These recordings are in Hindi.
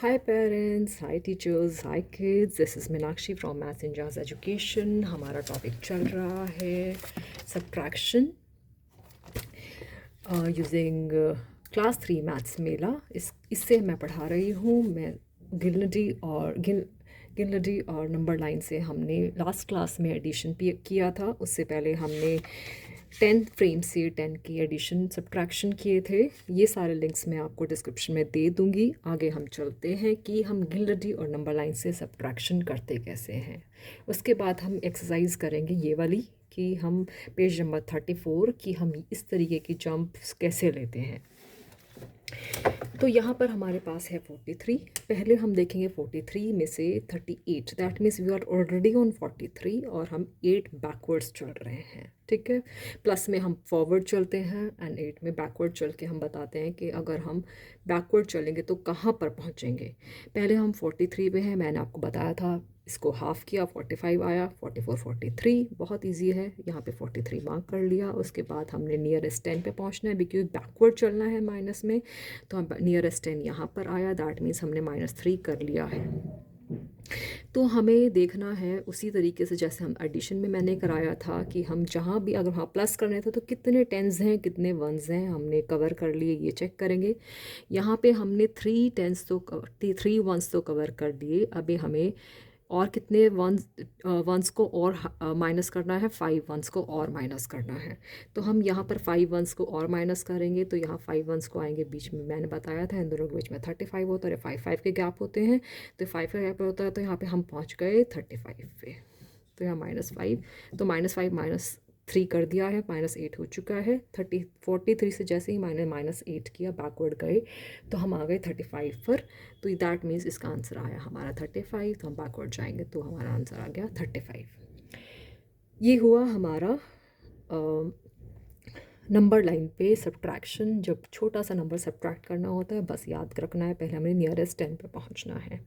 Hi parents, hi teachers, hi kids. This is Meenakshi from Maths and Jazz Education. हमारा टॉपिक चल रहा है subtraction using क्लास 3 मैथ्स मेला. इससे मैं पढ़ा रही हूँ. मैं गिनलडी और नंबर लाइन से हमने लास्ट क्लास में एडिशन किया था. उससे पहले हमने 10 फ्रेम से 10 की एडिशन सब्ट्रैक्शन किए थे. ये सारे लिंक्स मैं आपको डिस्क्रिप्शन में दे दूंगी. आगे हम चलते हैं कि हम गिनलडी और नंबर लाइन से सब्ट्रैक्शन करते कैसे हैं. उसके बाद हम एक्सरसाइज करेंगे ये वाली कि हम पेज नंबर 34 की हम इस तरीके की जंप्स कैसे लेते हैं. तो यहाँ पर हमारे पास है 43. पहले हम देखेंगे 43 में से 38. That means we are already on 43 और हम 8 बैकवर्ड्स चल रहे हैं. ठीक है. प्लस में हम फॉरवर्ड चलते हैं एंड 8 में बैकवर्ड चल के हम बताते हैं कि अगर हम बैकवर्ड चलेंगे तो कहाँ पर पहुँचेंगे. पहले हम 43 पे हैं. मैंने आपको बताया था इसको हाफ़ किया 45 आया. 44 43 बहुत इजी है. यहाँ पे 43 मार्क कर लिया. उसके बाद हमने नियरेस्ट 10 पे पहुँचना है क्योंकि बैकवर्ड चलना है माइनस में. तो हम नियरेस्ट 10 यहाँ पर आया. दैट मीन्स हमने -3 कर लिया है. तो हमें देखना है उसी तरीके से जैसे हम एडिशन में मैंने कराया था कि हम जहाँ भी अगर वहाँ प्लस करने थे तो कितने टेंस हैं कितने वंस हैं हमने कवर कर लिए ये चेक करेंगे. यहाँ पे हमने 3 वंस तो कवर कर दिए. अभी हमें और कितने वंस को और माइनस करना है. 5 वंस को और माइनस करना है. तो हम यहाँ पर 5 वंस को और माइनस करेंगे तो यहाँ 5 वंस को आएंगे बीच में. मैंने बताया था इन दोनों के बीच में 35 होता है. 5 के गैप होते हैं तो 5 का गैप होता है. तो यहाँ पे हम पहुँच गए 35 पे. तो यहाँ -5 तो -5 -3 कर दिया है. -8 हो चुका है. 43 से जैसे ही मैंने -8 किया बैकवर्ड गए तो हम आ गए 35 पर. तो दैट मीन्स इसका आंसर आया हमारा 35. तो हम बैकवर्ड जाएंगे तो हमारा आंसर आ गया 35. ये हुआ हमारा नंबर लाइन पे सब्ट्रैक्शन. जब छोटा सा नंबर सब्ट्रैक्ट करना होता है बस याद रखना है पहले हमें नियरेस्ट 10 पे पहुंचना है.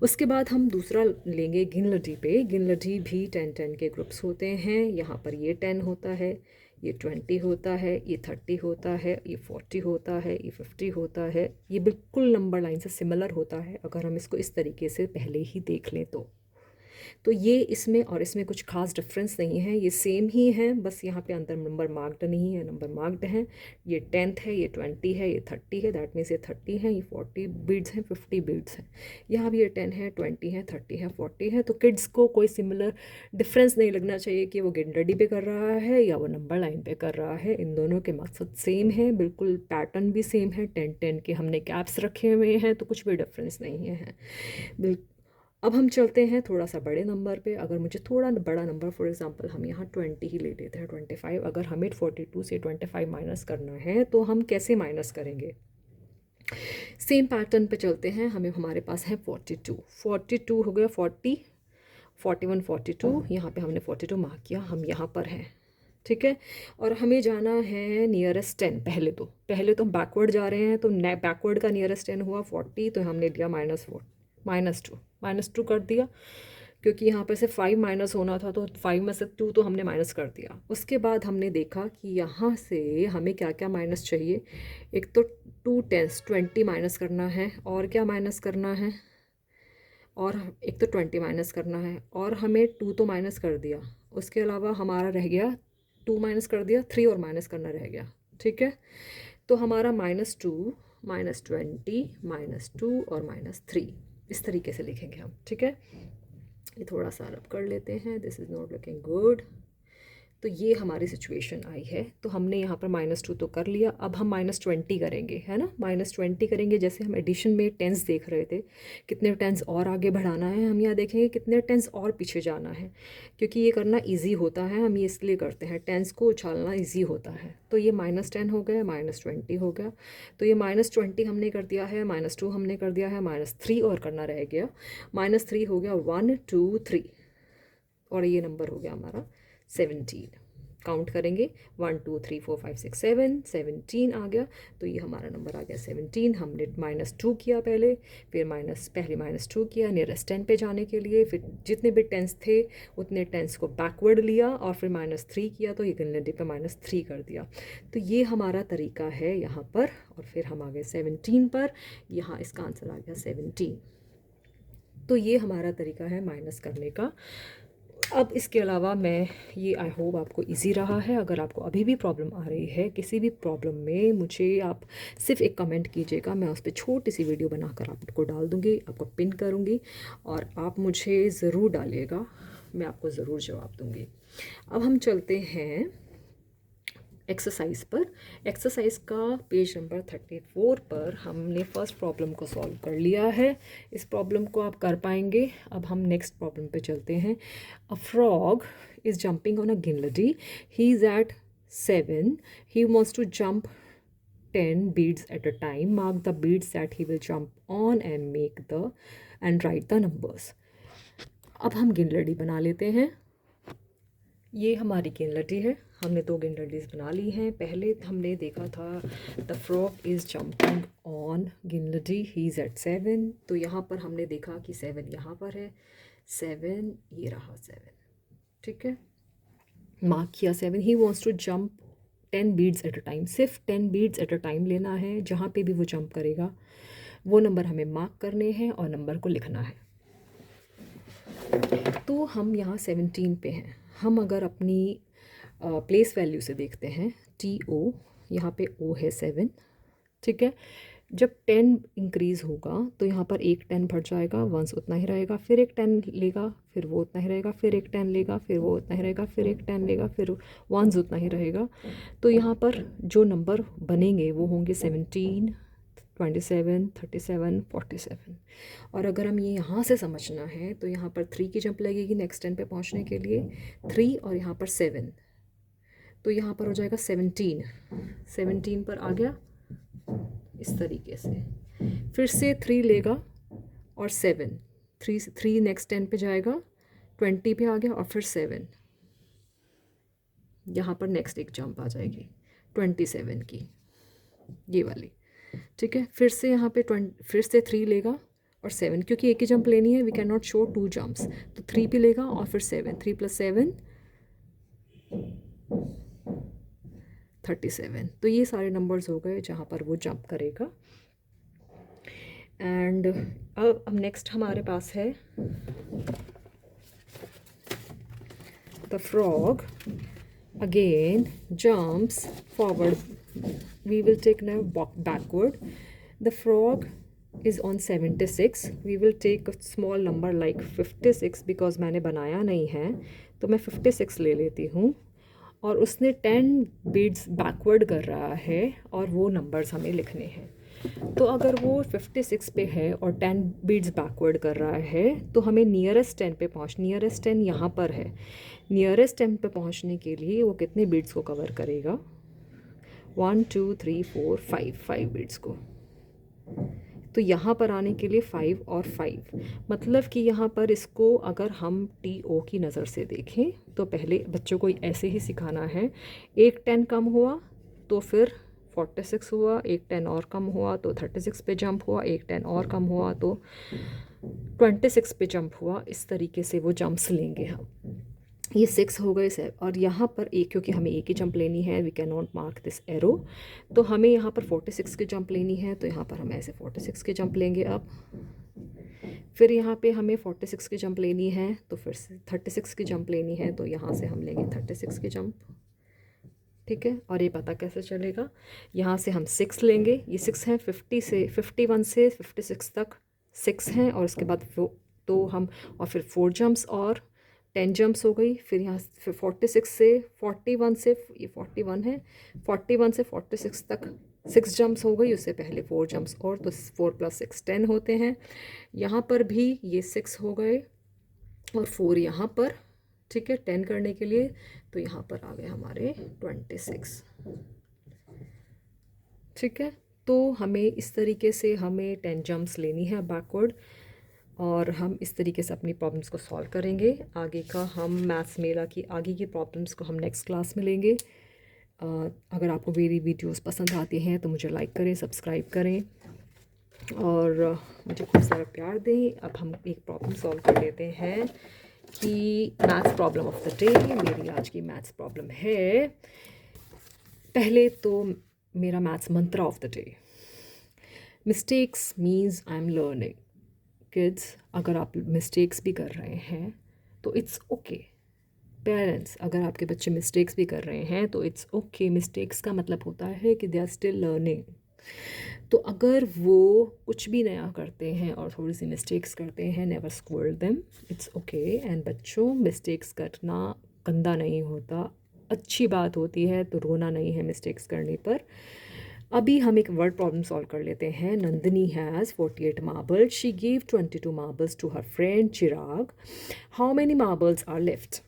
उसके बाद हम दूसरा लेंगे गिनलडी पे. गिनलडी भी 10 के ग्रुप्स होते हैं. यहाँ पर ये 10 होता है, ये 20 होता है, ये 30 होता है, ये 40 होता है, ये 50 होता है. ये बिल्कुल नंबर लाइन से सिमिलर होता है अगर हम इसको इस तरीके से पहले ही देख लें तो ये इसमें और इसमें कुछ खास डिफरेंस नहीं है. ये सेम ही है. बस यहाँ पे अंदर नंबर मार्क्ड नहीं है, नंबर मार्क्ड हैं. ये 10 है, ये 20 है, ये 30 है. दैट मीन्स ये 30 है, ये 40 बीड्स हैं, 50 बीड्स हैं. यहाँ भी ये 10 है, 20 है, 30 है, 40 है. तो किड्स को कोई सिमिलर डिफरेंस नहीं लगना चाहिए कि वो गिनलडी पे कर रहा है या वो नंबर लाइन पे कर रहा है. इन दोनों के मकसद सेम है. बिल्कुल पैटर्न भी सेम है. 10 के हमने कैप्स रखे हुए हैं तो कुछ भी डिफरेंस नहीं है. बिल्कुल. अब हम चलते हैं थोड़ा सा बड़े नंबर पे. अगर मुझे थोड़ा बड़ा नंबर फॉर एग्जांपल हम यहाँ 20 ही ले लेते हैं. 25. अगर हमें 42 से 25 माइनस करना है तो हम कैसे माइनस करेंगे. सेम पैटर्न पे चलते हैं. हमारे पास है 42 हो गया. 40 41 42. यहाँ पे हमने 42 मार्क किया. हम यहाँ पर हैं. ठीक है. और हमें जाना है नियरेस्ट 10. पहले तो हम बैकवर्ड जा रहे हैं. तो बैकवर्ड का नियरेस्ट 10 हुआ 40. तो हमने लिया -2 कर दिया क्योंकि यहाँ पर से 5 माइनस होना था तो 5 में से 2 तो हमने माइनस कर दिया. उसके बाद हमने देखा कि यहाँ से हमें क्या क्या माइनस चाहिए. एक तो 2 10 20 माइनस करना है. और क्या माइनस करना है. और एक तो 20 माइनस करना है. और हमें 2 तो माइनस कर दिया. उसके अलावा हमारा रह गया 2 माइनस कर दिया. 3 और माइनस करना रह गया. ठीक है. तो हमारा -2 -20 -2 और -3 इस तरीके से लिखेंगे हम. ठीक है. ये थोड़ा सा रब कर लेते हैं. This is not looking good. तो ये हमारी सिचुएशन आई है. तो हमने यहाँ पर -2 तो कर लिया. अब हम -20 करेंगे, है ना. -20 करेंगे. जैसे हम एडिशन में टेंस देख रहे थे कितने टेंस और आगे बढ़ाना है. हम यहाँ देखेंगे कितने टेंस और पीछे जाना है क्योंकि ये करना ईजी होता है. हम ये इसलिए करते हैं. टेंस को उछालना ईजी होता है. तो ये -10 हो गया, -20 हो गया. तो ये -20 हमने कर दिया है, -2 हमने कर दिया है, -3 और करना रह गया. -3 हो गया 1 2 3 और ये नंबर हो गया हमारा 17. काउंट करेंगे 1 2 3 4 5 6 7, 17 आ गया। तो ये हमारा नंबर आ गया 17। हमने -2 किया पहले, फिर पहले -2 किया नियरेस्ट 10 पे जाने के लिए, फिर जितने भी टेंस थे उतने टेंस को बैकवर्ड लिया और फिर -3 किया तो इक्वलिटी पे -3 कर दिया। तो ये हमारा तरीका है यहाँ पर। और फिर हम आ गए 17 पर, यहाँ इसका आंसर आ गया 17। तो ये हमारा तरीका है माइनस करने का। अब इसके अलावा मैं ये आई होप आपको इजी रहा है। अगर आपको अभी भी प्रॉब्लम आ रही है किसी भी प्रॉब्लम में, मुझे आप सिर्फ एक कमेंट कीजिएगा, मैं उस पर छोटी सी वीडियो बनाकर आपको डाल दूँगी, आपको पिन करूँगी और आप मुझे ज़रूर डालिएगा, मैं आपको ज़रूर जवाब दूँगी। अब हम चलते हैं एक्सरसाइज पर। एक्सरसाइज का पेज नंबर 34 पर हमने फर्स्ट प्रॉब्लम को सॉल्व कर लिया है। इस प्रॉब्लम को आप कर पाएंगे। अब हम नेक्स्ट प्रॉब्लम पे चलते हैं। A frog is jumping on a गिनलडी, he is at 7, he wants to jump 10 beads at a time. Mark the beads that he will jump on and write the numbers. अब हम गिनलडी बना लेते हैं। ये हमारी गिनलडी है, हमने 2 गिनलडीज बना ली हैं। पहले हमने देखा था the frog is jumping on गिनलडी, ही इज़ एट 7। तो यहाँ पर हमने देखा कि 7 यहाँ पर है, 7 ये रहा 7, ठीक है, मार्क किया 7। He wants to jump 10 beads at a time, सिर्फ 10 बीड्स एट अ टाइम लेना है। जहाँ पे भी वो जंप करेगा वो नंबर हमें मार्क करने हैं और नंबर को लिखना है। तो हम यहाँ 17 पे हैं। हम अगर अपनी प्लेस वैल्यू से देखते हैं, TO, यहाँ पे O है 7, ठीक है। जब 10 इंक्रीज़ होगा तो यहाँ पर एक 10 बढ़ जाएगा, वंस उतना ही रहेगा, फिर एक 10 लेगा, फिर वो उतना ही रहेगा, फिर एक 10 लेगा, फिर वो उतना ही रहेगा, फिर एक 10 लेगा, फिर वंस उतना ही रहेगा। तो यहाँ पर जो नंबर बनेंगे वो होंगे 17, 27, 37, 47। और अगर हम ये यहाँ से समझना है तो यहाँ पर 3 की जंप लगेगी नेक्स्ट 10 पे पहुँचने के लिए, 3 और यहाँ पर 7, तो यहाँ पर हो जाएगा 17। 17 पर आ गया इस तरीके से। फिर से 3 लेगा और 7, 3 नेक्स्ट 10 पे जाएगा, 20 पे आ गया और फिर 7, यहाँ पर नेक्स्ट एक जंप आ जाएगी 27 की, ये वाली, ठीक है। फिर से यहाँ पे फिर से 3 लेगा और 7, क्योंकि एक ही जंप लेनी है, we can not show 2 jumps, तो 3 पे लेगा और फिर 7, 3 + 7 37। तो ये सारे नंबर्स हो गए जहाँ पर वो जंप करेगा। एंड अब नेक्स्ट हमारे पास है the frog again jumps forward, we will take now backward. The frog is on 76, we will take a small number like 56 because मैंने बनाया नहीं है तो मैं 56 ले लेती हूँ। और उसने 10 बीट्स बैकवर्ड कर रहा है और वो नंबर्स हमें लिखने हैं। तो अगर वो 56 पे है और 10 बीट्स बैकवर्ड कर रहा है तो हमें नियरेस्ट 10 पे नियरेस्ट 10 यहाँ पर है, नियरेस्ट 10 पे पहुँचने के लिए वो कितने बीट्स को कवर करेगा, 1 2 3 4 5 बीट्स को। तो यहाँ पर आने के लिए 5 और 5, मतलब कि यहाँ पर इसको अगर हम TO की नज़र से देखें तो पहले बच्चों को ऐसे ही सिखाना है, एक 10 कम हुआ तो फिर 46 हुआ, एक 10 और कम हुआ तो 36 पे जंप हुआ, एक 10 और कम हुआ तो 26 पे जंप हुआ। इस तरीके से वो जंप्स लेंगे हम। ये 6 हो गए सर, और यहाँ पर एक, क्योंकि हमें एक ही जंप लेनी है, we can not mark this arrow, तो हमें यहाँ पर 46 की जंप लेनी है, तो यहाँ पर हम ऐसे 46 की जंप लेंगे। अब फिर यहाँ पे हमें 46 की जंप लेनी है, तो फिर से 36 की जंप लेनी है, तो यहाँ से हम लेंगे 36 की जंप, ठीक है। और ये पता कैसे चलेगा, यहाँ से हम 6 लेंगे, ये 6 है, 51 से 56 तक 6 हैं, और उसके बाद तो हम, और फिर 4 जंप्स और 10 जंप्स हो गई। फिर यहाँ फिर 46 से 41 से, ये 41 है, 41 से 46 तक 6 जंप्स हो गई, उससे पहले 4 जंप्स और, तो 4 + 6 10 होते हैं। यहाँ पर भी ये 6 हो गए और 4 यहाँ पर, ठीक है, 10 करने के लिए, तो यहाँ पर आ गए हमारे 26, ठीक है। तो हमें इस तरीके से हमें 10 जंप्स लेनी है बैकवर्ड। और हम इस तरीके से अपनी प्रॉब्लम्स को सॉल्व करेंगे। आगे का हम मैथ्स मेला की आगे की प्रॉब्लम्स को हम नेक्स्ट क्लास में लेंगे। अगर आपको मेरी वीडियोस पसंद आती हैं तो मुझे लाइक करें, सब्सक्राइब करें और मुझे खूब सारा प्यार दें। अब हम एक प्रॉब्लम सॉल्व कर लेते हैं कि maths problem of the day. मेरी आज की मैथ्स प्रॉब्लम है, पहले तो मेरा maths Mantra of the day, mistakes means I am learning. Kids, अगर आप मिस्टेक्स भी कर रहे हैं तो इट्स ओके। पेरेंट्स, अगर आपके बच्चे मिस्टेक्स भी कर रहे हैं तो इट्स ओके। मिस्टेक्स का मतलब होता है कि दे आर स्टिल लर्निंग। तो अगर वो कुछ भी नया करते हैं और थोड़ी सी मिस्टेक्स करते हैं, never scold them, it's okay. And बच्चों, मिस्टेक्स करना गंदा नहीं होता, अच्छी बात होती है, तो रोना नहीं है मिस्टेक्स करने पर। अभी हम एक वर्ड प्रॉब्लम सॉल्व कर लेते हैं। Nandini has 48 marbles. She give 22 marbles to her friend Chirag. How many marbles are left?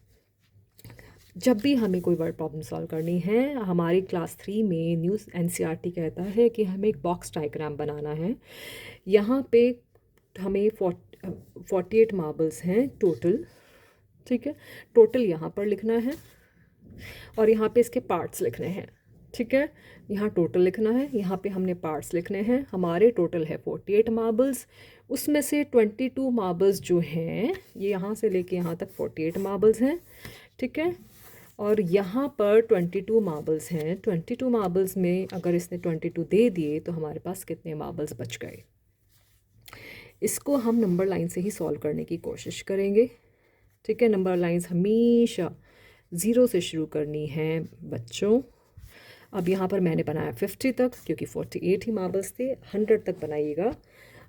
जब भी हमें कोई वर्ड प्रॉब्लम सॉल्व करनी है, हमारी क्लास 3 में न्यूज़ एनसीईआरटी कहता है कि हमें एक बॉक्स डायग्राम बनाना है। यहाँ पे हमें 48 मार्बल्स हैं टोटल, ठीक है। टोटल यहाँ पर लिखना है और यहाँ पे इसके पार्ट्स लिखने हैं, ठीक है। यहाँ टोटल लिखना है, यहाँ पे हमने पार्ट्स लिखने हैं। हमारे टोटल है 48 मार्बल्स, उसमें से 22 मार्बल्स जो हैं, ये यहाँ से लेके यहाँ तक 48 मार्बल्स हैं, ठीक है। और यहाँ पर 22 मार्बल्स हैं। 22 मार्बल्स में अगर इसने 22 दे दिए तो हमारे पास कितने मार्बल्स बच गए? इसको हम नंबर लाइन से ही सॉल्व करने की कोशिश करेंगे, ठीक है। नंबर लाइंस हमेशा 0 से शुरू करनी है बच्चों। अब यहाँ पर मैंने बनाया 50 तक, क्योंकि 48 ही मार्बल्स थे। 100 तक बनाइएगा,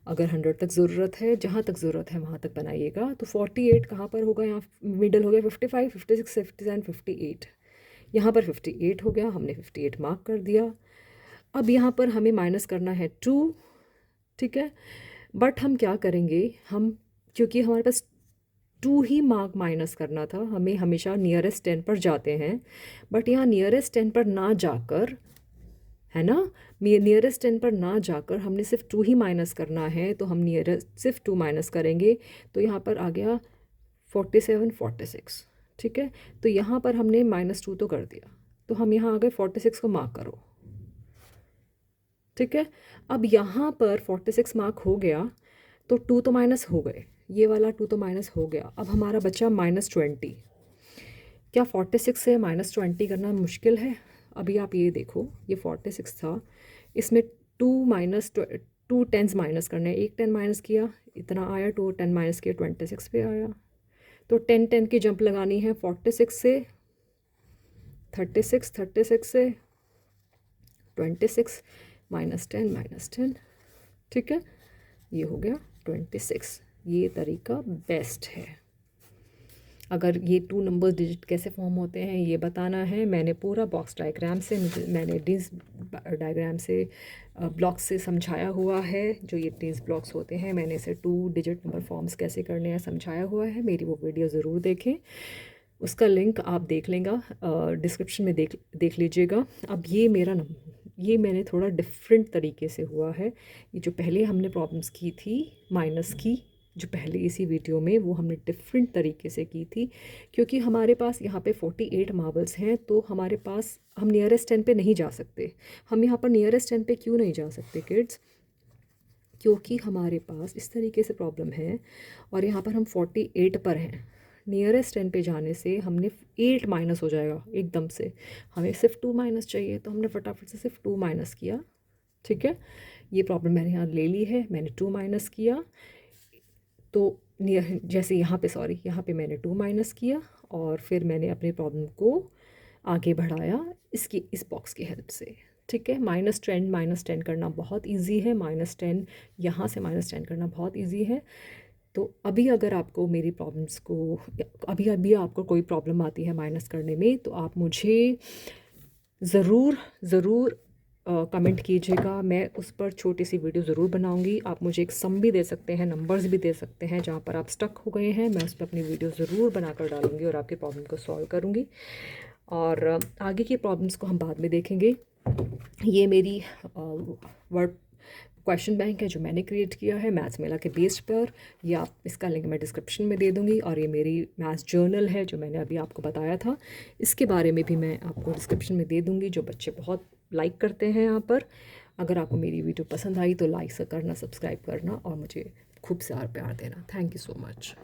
अगर 100 तक ज़रूरत है, जहाँ तक ज़रूरत है वहाँ तक बनाइएगा। तो 48 कहाँ पर होगा? यहाँ मिडल हो गया 55, 56, 57, 58। यहाँ पर 58 हो गया, हमने 58 मार्क कर दिया। अब यहाँ पर हमें माइनस करना है 2, ठीक है। बट हम क्या करेंगे, हम क्योंकि हमारे पास 2 ही मार्क माइनस करना था, हमें हमेशा नियरेस्ट 10 पर जाते हैं। बट यहाँ नियरेस्ट 10 पर ना जाकर, है ना, नियरेस्ट 10 पर ना जाकर हमने सिर्फ 2 ही माइनस करना है। तो हम नियरेस्ट सिर्फ 2 माइनस करेंगे, तो यहाँ पर आ गया 47, 46, ठीक है। तो यहाँ पर हमने -2 तो कर दिया, तो हम यहाँ आ गए 46 को मार्क करो, ठीक है। अब यहाँ पर 46 मार्क हो गया, तो 2 तो माइनस हो गए, ये वाला 2 तो माइनस हो गया। अब हमारा बचा -20। क्या 46 से -20 करना मुश्किल है? अभी आप ये देखो, ये 46 था, इसमें 2 टेंस माइनस करने हैं। एक 10 माइनस किया, इतना आया, 2 10 माइनस किया, 26 पे आया। तो 10 की जंप लगानी है, 46 से 36, 36 से 26, -10, ठीक है। ये हो गया 26। ये तरीका बेस्ट है। अगर ये 2 नंबर्स डिजिट कैसे फॉर्म होते हैं ये बताना है, मैंने पूरा बॉक्स डायग्राम से, मैंने डिज डायग्राम से, ब्लॉक्स से समझाया हुआ है। जो ये डिज ब्लॉक्स होते हैं, मैंने इसे 2 डिजिट नंबर फॉर्म्स कैसे करने हैं समझाया हुआ है। मेरी वो वीडियो ज़रूर देखें, उसका लिंक आप देख लेंगे, डिस्क्रिप्शन में देख लीजिएगा। अब ये मेरा ये मैंने थोड़ा डिफरेंट तरीके से हुआ है। ये जो पहले हमने प्रॉब्लम्स की थी माइनस की, जो पहले इसी वीडियो में, वो हमने डिफरेंट तरीके से की थी, क्योंकि हमारे पास यहाँ पे 48 मार्बल्स हैं। तो हमारे पास, हम नियरेस्ट 10 पे नहीं जा सकते। हम यहाँ पर नियरेस्ट 10 पे क्यों नहीं जा सकते किड्स? क्योंकि हमारे पास इस तरीके से प्रॉब्लम है और यहाँ पर हम 48 पर हैं। नियरेस्ट 10 पे जाने से हमने 8 माइनस हो जाएगा एकदम से। हमें सिर्फ 2 माइनस चाहिए, तो हमने फटाफट से सिर्फ 2 माइनस किया, ठीक है। ये प्रॉब्लम मैंने यहाँ ले ली है, मैंने 2 माइनस किया। तो जैसे यहाँ पे, सॉरी, यहाँ पे मैंने 2 माइनस किया और फिर मैंने अपने प्रॉब्लम को आगे बढ़ाया इस बॉक्स की हेल्प से, ठीक है। -10 करना बहुत इजी है। -10 यहाँ से -10 करना बहुत इजी है। तो अभी अगर आपको मेरी प्रॉब्लम्स को, अभी आपको कोई प्रॉब्लम आती है माइनस करने में, तो आप मुझे ज़रूर कमेंट कीजिएगा। मैं उस पर छोटी सी वीडियो ज़रूर बनाऊंगी। आप मुझे एक सम भी दे सकते हैं, नंबर्स भी दे सकते हैं, जहाँ पर आप स्टक हो गए हैं। मैं उस पर अपनी वीडियो ज़रूर बनाकर डालूंगी और आपकी प्रॉब्लम को सॉल्व करूंगी। और आगे की प्रॉब्लम्स को हम बाद में देखेंगे। ये मेरी वर्ड क्वेश्चन बैंक है जो मैंने क्रिएट किया है मैथ्स मेला के बेस्ड पर। ये आप इसका लिंक मैं डिस्क्रिप्शन में दे दूँगी। और ये मेरी मैथ्स जर्नल है जो मैंने अभी आपको बताया था, इसके बारे में भी मैं आपको डिस्क्रिप्शन में दे दूँगी, जो बच्चे बहुत लाइक करते हैं यहाँ पर। अगर आपको मेरी वीडियो पसंद आई तो लाइक करना, सब्सक्राइब करना और मुझे खूब सारा प्यार देना। Thank you so much.